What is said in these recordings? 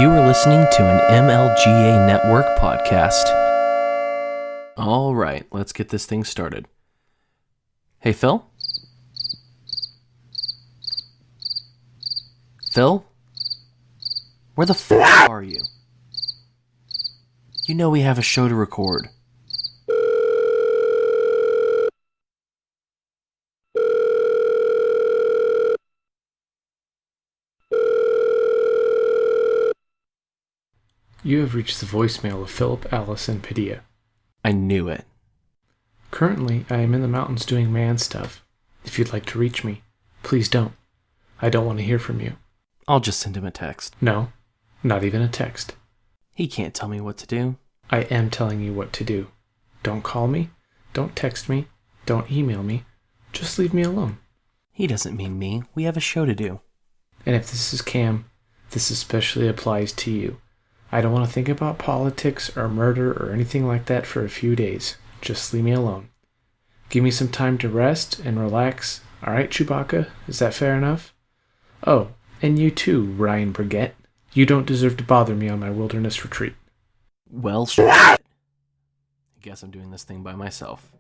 You are listening to an MLGA Network podcast. All right, let's get this thing started. Hey, Phil? Phil? Where the f*** are you? You know we have a show to record. You have reached the voicemail of Philip Allison Padilla. I knew it. Currently, I am in the mountains doing man stuff. If you'd like to reach me, please don't. I don't want to hear from you. I'll just send him a text. No, not even a text. He can't tell me what to do. I am telling you what to do. Don't call me, don't text me, don't email me. Just leave me alone. He doesn't mean me. We have a show to do. And if this is Cam, this especially applies to you. I don't want to think about politics or murder or anything like that for a few days. Just leave me alone. Give me some time to rest and relax. All right, Chewbacca? Is that fair enough? Oh, and you too, Ryan Brigette. You don't deserve to bother me on my wilderness retreat. Well, shit. I guess I'm doing this thing by myself.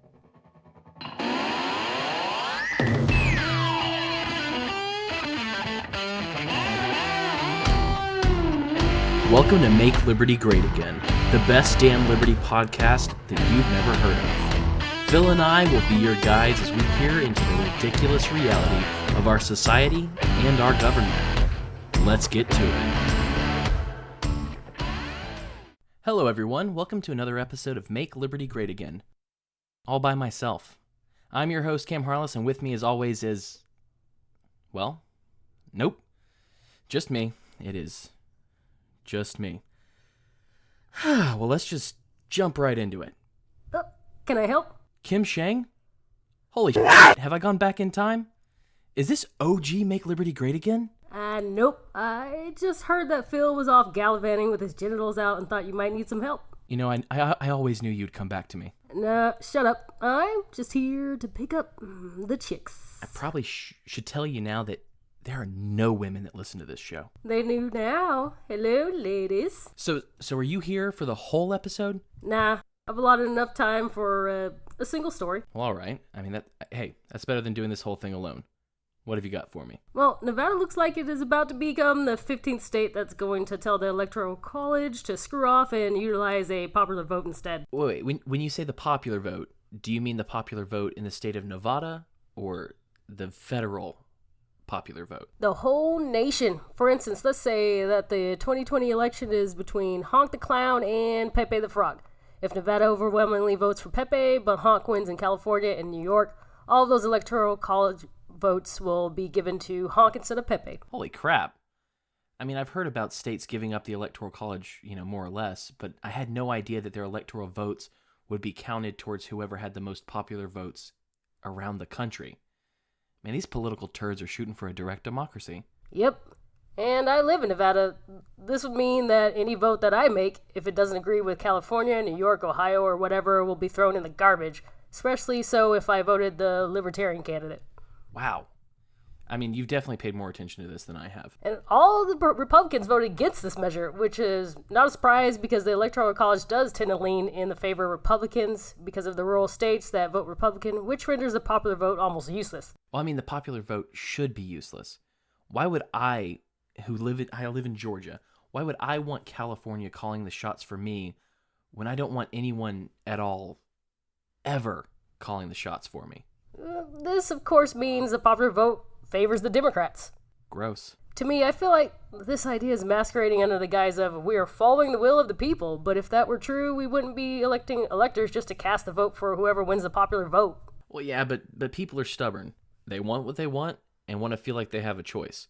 Welcome to Make Liberty Great Again, the best damn Liberty podcast that you've never heard of. Phil and I will be your guides as we peer into the ridiculous reality of our society and our government. Let's get to it. Hello everyone, welcome to another episode of Make Liberty Great Again. All by myself. I'm your host Cam Harless, and with me as always is... well, nope. Just me. It is just me. Well, let's just jump right into it. Can I help? Kim Shang? Holy shit, have I gone back in time? Is this OG Make Liberty Great Again? Nope. I just heard that Phil was off gallivanting with his genitals out and thought you might need some help. You know, I always knew you'd come back to me. Nah, shut up. I'm just here to pick up the chicks. I probably should tell you now that there are no women that listen to this show. They do now. Hello, ladies. So are you here for the whole episode? Nah, I've allotted enough time for a single story. Well, all right. I mean, that's better than doing this whole thing alone. What have you got for me? Well, Nevada looks like it is about to become the 15th state that's going to tell the Electoral College to screw off and utilize a popular vote instead. Wait, when you say the popular vote, do you mean the popular vote in the state of Nevada or the federal popular vote? The whole nation. For instance, let's say that the 2020 election is between Honk the Clown and Pepe the Frog. If Nevada overwhelmingly votes for Pepe, but Honk wins in California and New York, all of those Electoral College votes will be given to Honk instead of Pepe. Holy crap. I mean, I've heard about states giving up the Electoral College, more or less, but I had no idea that their electoral votes would be counted towards whoever had the most popular votes around the country. Man, these political turds are shooting for a direct democracy. Yep. And I live in Nevada. This would mean that any vote that I make, if it doesn't agree with California, New York, Ohio, or whatever, will be thrown in the garbage. Especially so if I voted the Libertarian candidate. Wow. I mean, you've definitely paid more attention to this than I have. And all the Republicans voted against this measure, which is not a surprise because the Electoral College does tend to lean in the favor of Republicans because of the rural states that vote Republican, which renders the popular vote almost useless. Well, I mean, the popular vote should be useless. Why would I live in Georgia, why would I want California calling the shots for me when I don't want anyone at all ever calling the shots for me? This, of course, means the popular vote favors the Democrats. Gross. To me, I feel like this idea is masquerading under the guise of we are following the will of the people, but if that were true, we wouldn't be electing electors just to cast the vote for whoever wins the popular vote. Well, yeah, but people are stubborn. They want what they want and want to feel like they have a choice.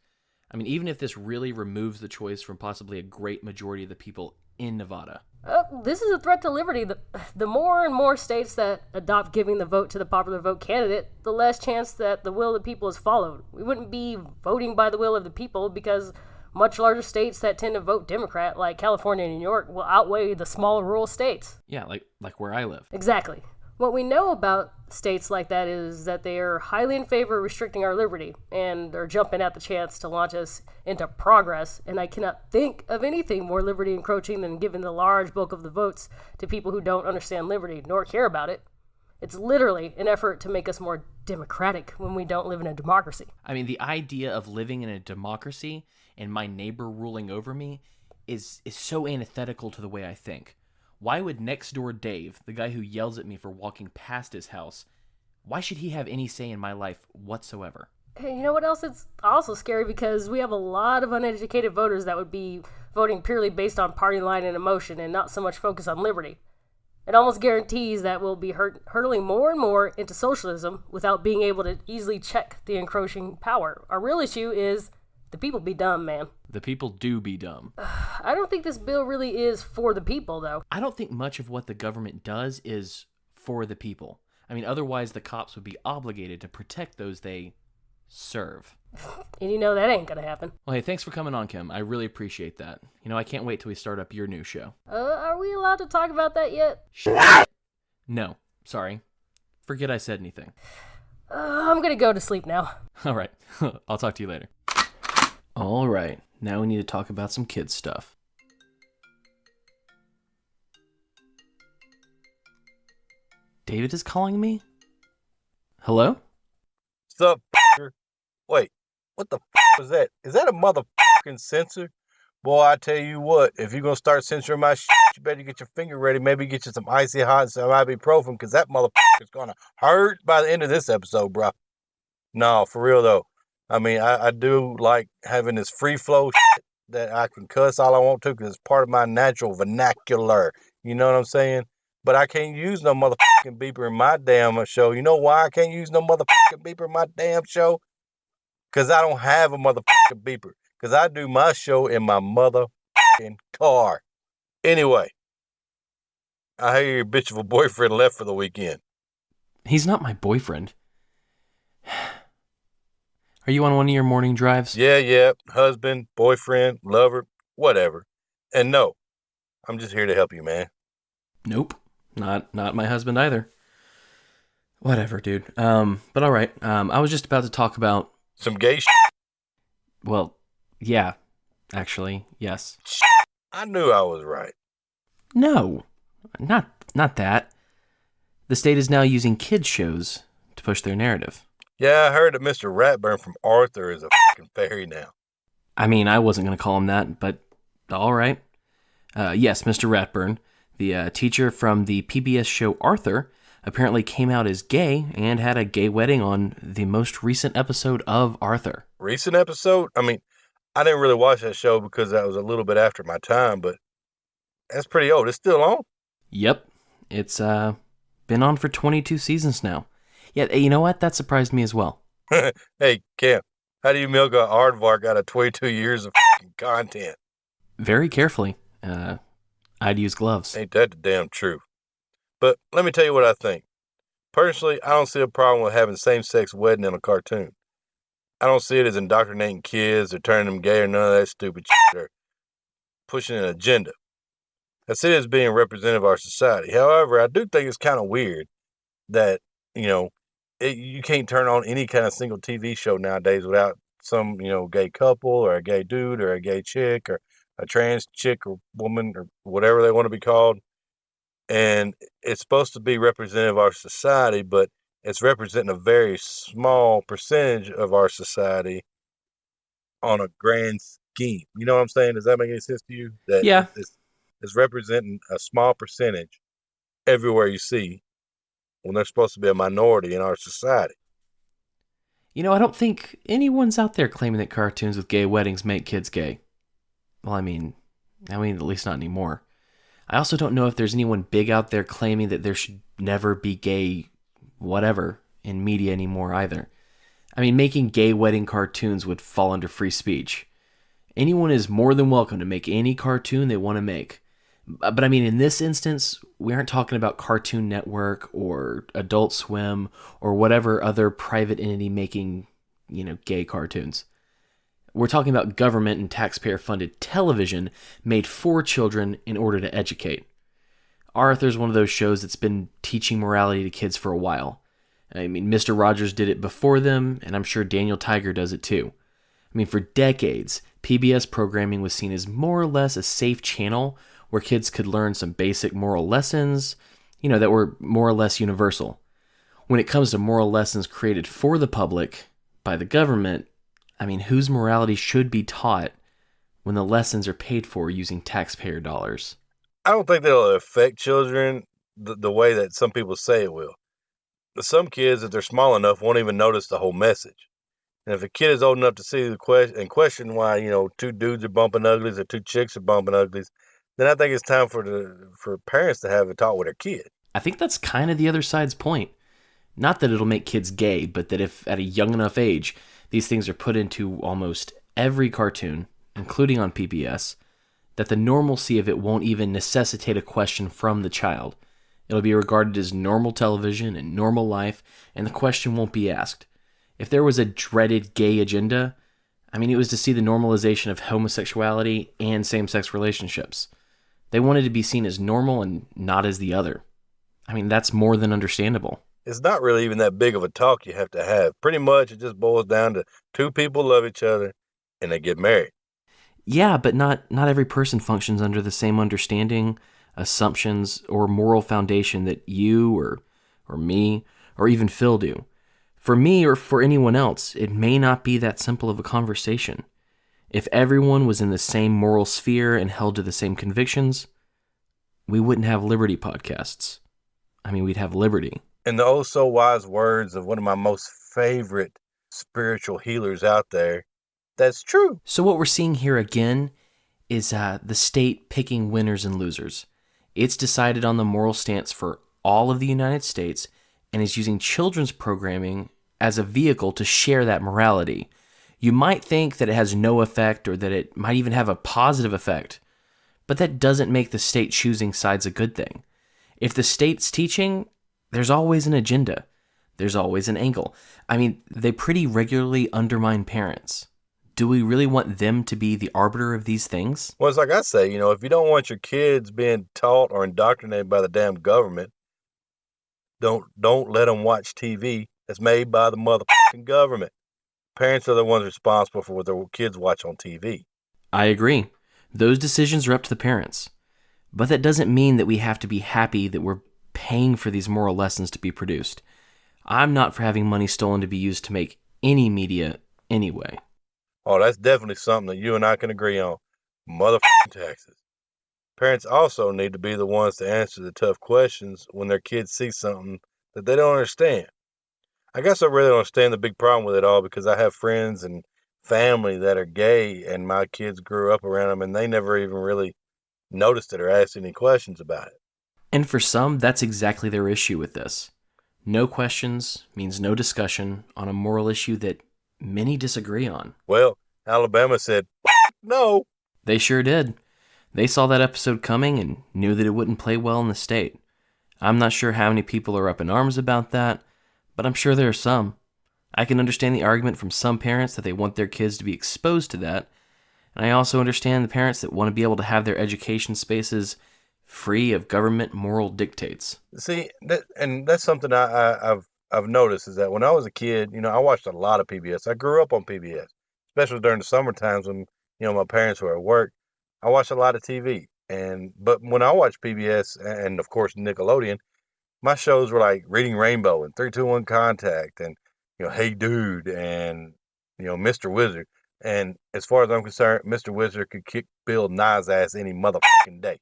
I mean, even if this really removes the choice from possibly a great majority of the people in Nevada. This is a threat to liberty. The more and more states that adopt giving the vote to the popular vote candidate, the less chance that the will of the people is followed. We wouldn't be voting by the will of the people because much larger states that tend to vote Democrat, like California and New York, will outweigh the smaller rural states. Yeah, like where I live. Exactly. What we know about states like that is that they are highly in favor of restricting our liberty, and they're jumping at the chance to launch us into progress. And I cannot think of anything more liberty encroaching than giving the large bulk of the votes to people who don't understand liberty nor care about it. It's literally an effort to make us more democratic when we don't live in a democracy. I mean, the idea of living in a democracy and my neighbor ruling over me is so antithetical to the way I think. Why would next door Dave, the guy who yells at me for walking past his house, why should he have any say in my life whatsoever? Hey, you know what else? It's also scary because we have a lot of uneducated voters that would be voting purely based on party line and emotion and not so much focus on liberty. It almost guarantees that we'll be hurtling more and more into socialism without being able to easily check the encroaching power. Our real issue is the people be dumb, man. The people do be dumb. I don't think this bill really is for the people, though. I don't think much of what the government does is for the people. I mean, otherwise the cops would be obligated to protect those they serve. And you know that ain't gonna happen. Well, hey, thanks for coming on, Kim. I really appreciate that. You know, I can't wait till we start up your new show. Are we allowed to talk about that yet? No, sorry. Forget I said anything. I'm gonna go to sleep now. All right. I'll talk to you later. All right. Now we need to talk about some kids stuff. David is calling me? Hello? Sup, f***er? Wait, what the f*** was that? Is that a motherfucking censor? Boy, I tell you what, if you're going to start censoring my shit, you better get your finger ready. Maybe get you some icy hot and some ibuprofen, because that motherfucker's going to hurt by the end of this episode, bro. No, for real, though. I mean, I do like having this free flow shit that I can cuss all I want to, because it's part of my natural vernacular. You know what I'm saying? But I can't use no motherfucking beeper in my damn show. You know why I can't use no motherfucking beeper in my damn show? Because I don't have a motherfucking beeper. Because I do my show in my motherfucking car. Anyway, I hear your bitch of a boyfriend left for the weekend. He's not my boyfriend. Are you on one of your morning drives? Yeah. Husband, boyfriend, lover, whatever. And no, I'm just here to help you, man. Nope. Not my husband either. Whatever, dude. But all right. I was just about to talk about some gay shit. Well, yeah. Actually, yes. I knew I was right. No. Not that. The state is now using kids shows to push their narrative. Yeah, I heard that Mr. Ratburn from Arthur is a fucking fairy now. I mean, I wasn't going to call him that, but all right. Yes, Mr. Ratburn, the teacher from the PBS show Arthur, apparently came out as gay and had a gay wedding on the most recent episode of Arthur. Recent episode? I mean, I didn't really watch that show because that was a little bit after my time, but that's pretty old. It's still on? Yep. It's been on for 22 seasons now. Yeah, you know what? That surprised me as well. Hey, Cam, how do you milk a aardvark out of 22 years of content? Very carefully. I'd use gloves. Ain't that the damn truth? But let me tell you what I think. Personally, I don't see a problem with having same-sex wedding in a cartoon. I don't see it as indoctrinating kids or turning them gay or none of that stupid shit or pushing an agenda. I see it as being representative of our society. However, I do think it's kind of weird that, you can't turn on any kind of single TV show nowadays without some, gay couple or a gay dude or a gay chick or a trans chick or woman or whatever they want to be called. And it's supposed to be representative of our society, but it's representing a very small percentage of our society on a grand scheme. You know what I'm saying? Does that make any sense to you? That yeah. It's representing a small percentage everywhere you see when they're supposed to be a minority in our society. I don't think anyone's out there claiming that cartoons with gay weddings make kids gay. Well, I mean, at least not anymore. I also don't know if there's anyone big out there claiming that there should never be gay whatever in media anymore either. I mean, making gay wedding cartoons would fall under free speech. Anyone is more than welcome to make any cartoon they want to make. But I mean, in this instance, we aren't talking about Cartoon Network or Adult Swim or whatever other private entity making, gay cartoons. We're talking about government and taxpayer-funded television made for children in order to educate. Arthur's one of those shows that's been teaching morality to kids for a while. I mean, Mr. Rogers did it before them, and I'm sure Daniel Tiger does it too. I mean, for decades, PBS programming was seen as more or less a safe channel where kids could learn some basic moral lessons, that were more or less universal. When it comes to moral lessons created for the public by the government, I mean, whose morality should be taught when the lessons are paid for using taxpayer dollars? I don't think that'll affect children the way that some people say it will. But some kids, if they're small enough, won't even notice the whole message. And if a kid is old enough to see the question why, two dudes are bumping uglies or two chicks are bumping uglies, then I think it's time for parents to have a talk with their kid. I think that's kind of the other side's point. Not that it'll make kids gay, but that if at a young enough age, these things are put into almost every cartoon, including on PBS, that the normalcy of it won't even necessitate a question from the child. It'll be regarded as normal television and normal life, and the question won't be asked. If there was a dreaded gay agenda, it was to see the normalization of homosexuality and same-sex relationships. They wanted to be seen as normal and not as the other. That's more than understandable. It's not really even that big of a talk you have to have. Pretty much it just boils down to two people love each other and they get married. Yeah, but not every person functions under the same understanding, assumptions, or moral foundation that you or me or even Phil do. For me or for anyone else, it may not be that simple of a conversation. If everyone was in the same moral sphere and held to the same convictions, we wouldn't have Liberty podcasts. We'd have liberty. In the oh so wise words of one of my most favorite spiritual healers out there, that's true. So what we're seeing here again is the state picking winners and losers. It's decided on the moral stance for all of the United States and is using children's programming as a vehicle to share that morality. You might think that it has no effect or that it might even have a positive effect, but that doesn't make the state choosing sides a good thing. If the state's teaching, there's always an agenda. There's always an angle. They pretty regularly undermine parents. Do we really want them to be the arbiter of these things? Well, it's like I say, if you don't want your kids being taught or indoctrinated by the damn government, don't let them watch TV that's made by the motherfucking government. Parents are the ones responsible for what their kids watch on TV. I agree. Those decisions are up to the parents. But that doesn't mean that we have to be happy that we're paying for these moral lessons to be produced. I'm not for having money stolen to be used to make any media anyway. Oh, that's definitely something that you and I can agree on. Motherfucking taxes. Parents also need to be the ones to answer the tough questions when their kids see something that they don't understand. I guess I really don't understand the big problem with it all because I have friends and family that are gay and my kids grew up around them and they never even really noticed it or asked any questions about it. And for some, that's exactly their issue with this. No questions means no discussion on a moral issue that many disagree on. Well, Alabama said, no. They sure did. They saw that episode coming and knew that it wouldn't play well in the state. I'm not sure how many people are up in arms about that, but I'm sure there are some. I can understand the argument from some parents that they want their kids to be exposed to that, and I also understand the parents that want to be able to have their education spaces free of government moral dictates. See, that's something I've noticed is that when I was a kid, I watched a lot of PBS. I grew up on PBS, especially during the summer times when, my parents were at work. I watched a lot of TV. But when I watched PBS and of course Nickelodeon, my shows were like Reading Rainbow and 3-2-1 Contact and, Hey Dude and, Mr. Wizard. And as far as I'm concerned, Mr. Wizard could kick Bill Nye's ass any motherfucking day.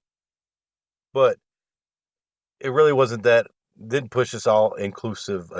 But it really wasn't that, didn't push this all inclusive